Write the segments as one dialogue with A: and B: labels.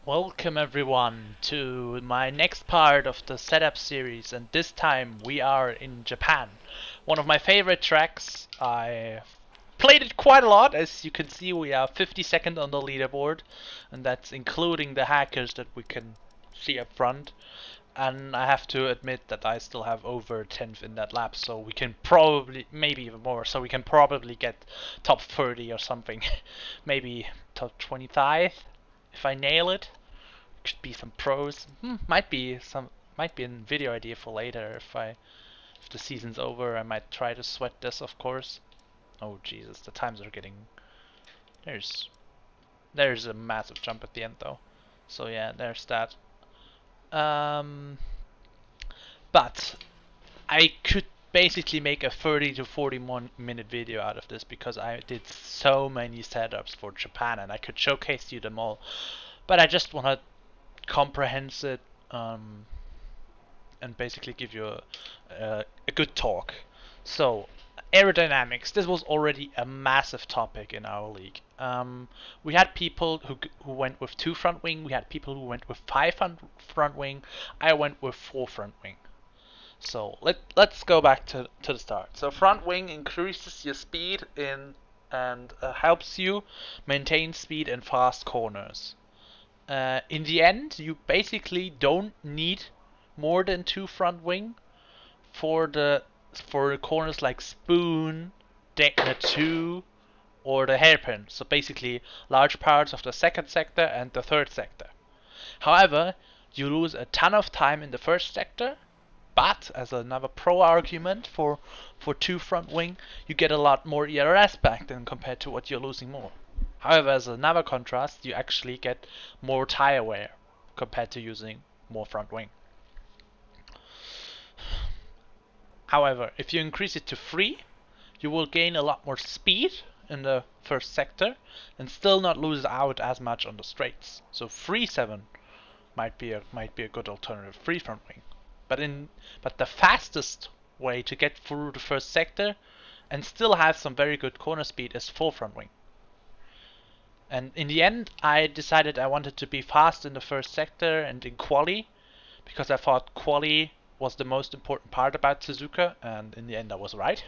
A: Welcome everyone to my next part of the setup series, and this time we are in Japan. One of my favorite tracks. I played it quite a lot. As you can see, we are 52nd on the leaderboard, and that's including the hackers that we can see up front. And I have to admit that I still have over 10th in that lap, so we can probably, maybe even more, so we can probably get top 30 or something. Maybe top 25 if I nail it. Could be some pros. Might be a video idea for later. If the season's over, I might try to sweat this, of course. Oh Jesus, the times are getting. There's there's a massive jump at the end though. So yeah, there's that. Um, but I could basically make a 30 to 40 minute video out of this because I did so many setups for Japan and I could showcase you them all. But I just want to comprehensive and basically give you a good talk. So, aerodynamics. This was already a massive topic in our league. We had people who went with 2 front wing. We had people who went with 5 front wing. I went with 4 front wing. So let's go back to the start. So front wing increases your speed in and helps you maintain speed in fast corners. In the end, you basically don't need more than 2 front wing for the corners like spoon, Degner 2, or the hairpin. So basically, large parts of the second sector and the third sector. However, you lose a ton of time in the first sector, but as another pro argument for 2 front wing, you get a lot more ERS back than compared to what you're losing more. However, as another contrast, you actually get more tire wear compared to using more front wing. However, if you increase it to 3, you will gain a lot more speed in the first sector and still not lose out as much on the straights. So 3-7 might be a good alternative, 3 front wing. But the fastest way to get through the first sector and still have some very good corner speed is 4 front wing. And in the end, I decided I wanted to be fast in the first sector and in quali, because I thought quali was the most important part about Suzuka, and in the end I was right.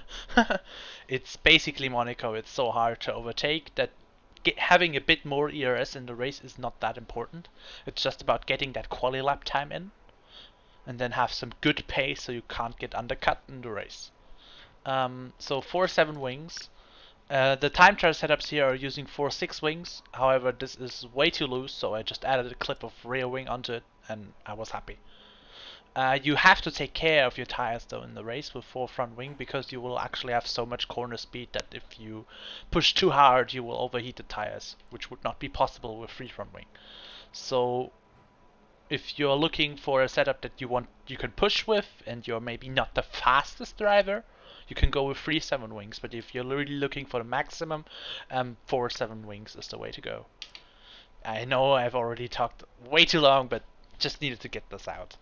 A: It's basically Monaco. It's so hard to overtake that having a bit more ERS in the race is not that important. It's just about getting that quali lap time in, and then have some good pace so you can't get undercut in the race. So 4-7 wings. The time trial setups here are using 4-6 wings. However, this is way too loose, so I just added a clip of rear wing onto it, and I was happy. You have to take care of your tires though in the race with 4 front wing, because you will actually have so much corner speed that if you push too hard, you will overheat the tires, which would not be possible with 3 front wing. So if you're looking for a setup that you can push with, and you're maybe not the fastest driver, you can go with 3-7 wings. But if you're really looking for the maximum, 4-7 wings is the way to go. I know I've already talked way too long, but just needed to get this out.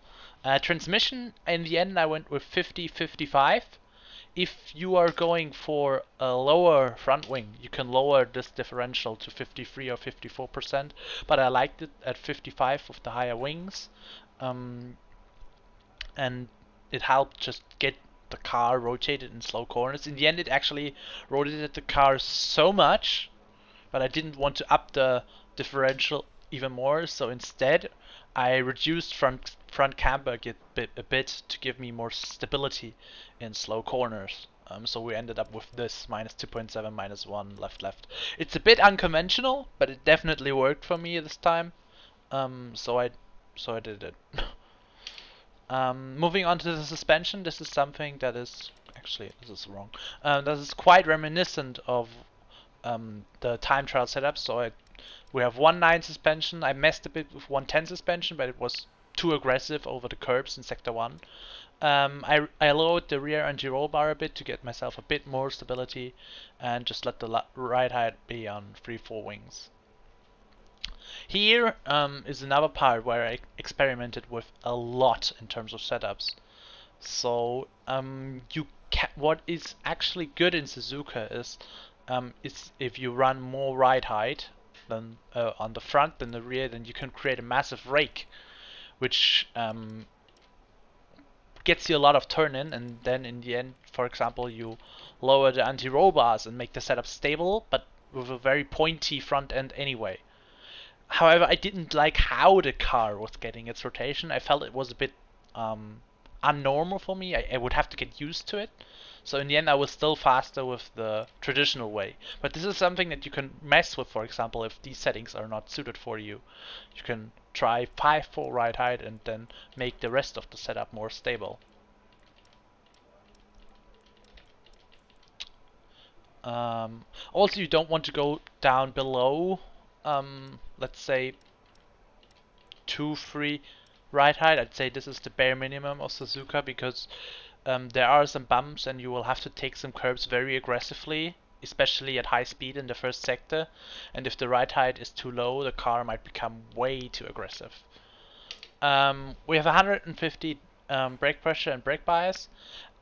A: Transmission, in the end I went with 50-55. If you are going for a lower front wing, you can lower this differential to 53 or 54%, but I liked it at 55 with the higher wings, and it helped just get the car rotated in slow corners. In the end, it actually rotated the car so much, but I didn't want to up the differential even more, so instead I reduced front camber a bit to give me more stability in slow corners. So we ended up with this -2.7, -1, left. It's a bit unconventional, but it definitely worked for me this time. So I did it. Moving on to the suspension, this is something that is actually, this is wrong. This is quite reminiscent of the time trial setup. So we have 1.9 suspension. I messed a bit with 1.10 suspension, but it was too aggressive over the curbs in sector 1. I lowered the rear anti-roll bar a bit to get myself a bit more stability, and just let the ride height be on 3-4 wings. Here is another part where I experimented with a lot in terms of setups. So what is actually good in Suzuka is if you run more ride height than on the front than the rear, then you can create a massive rake, which gets you a lot of turn in, and then in the end, for example, you lower the anti-roll bars and make the setup stable, but with a very pointy front end anyway. However, I didn't like how the car was getting its rotation. I felt it was a bit unnormal for me. I would have to get used to it. So in the end, I was still faster with the traditional way. But this is something that you can mess with, for example, if these settings are not suited for you. You can try 5 full ride height and then make the rest of the setup more stable. Also, you don't want to go down below, let's say, 2-3 ride height. I'd say this is the bare minimum of Suzuka, because there are some bumps and you will have to take some curbs very aggressively, especially at high speed in the first sector. And if the ride height is too low, the car might become way too aggressive. We have 150 brake pressure and brake bias.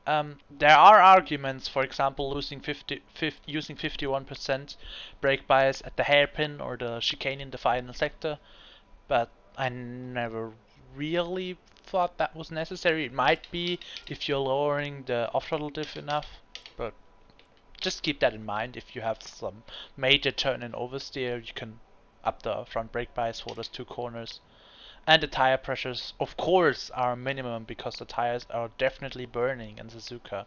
A: There are arguments, for example, using 51% brake bias at the hairpin or the chicane in the final sector, but I never really thought that was necessary. It might be if you're lowering the off-throttle diff enough, but just keep that in mind. If you have some major turn and oversteer, you can up the front brake bias for those 2 corners. And the tire pressures, of course, are minimum, because the tires are definitely burning in Suzuka.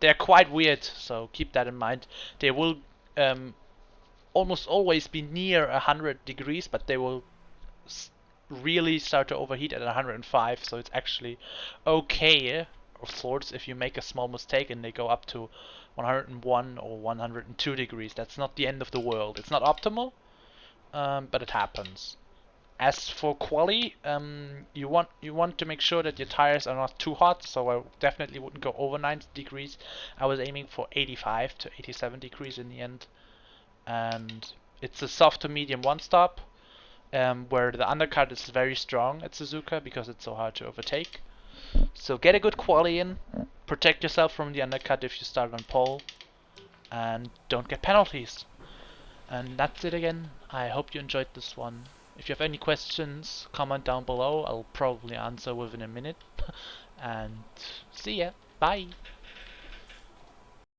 A: They're quite weird, so keep that in mind. They will almost always be near 100 degrees, but they will really start to overheat at 105, so it's actually okay of sorts if you make a small mistake and they go up to 101 or 102 degrees. That's not the end of the world. It's not optimal, but it happens. As for quali, you want to make sure that your tires are not too hot, so I definitely wouldn't go over 90 degrees. I was aiming for 85 to 87 degrees in the end, and it's a soft to medium one stop, where the undercut is very strong at Suzuka because it's so hard to overtake. So get a good quali in, protect yourself from the undercut if you start on pole, and don't get penalties. And that's it again. I hope you enjoyed this one. If you have any questions, comment down below. I'll probably answer within a minute. And see ya. Bye.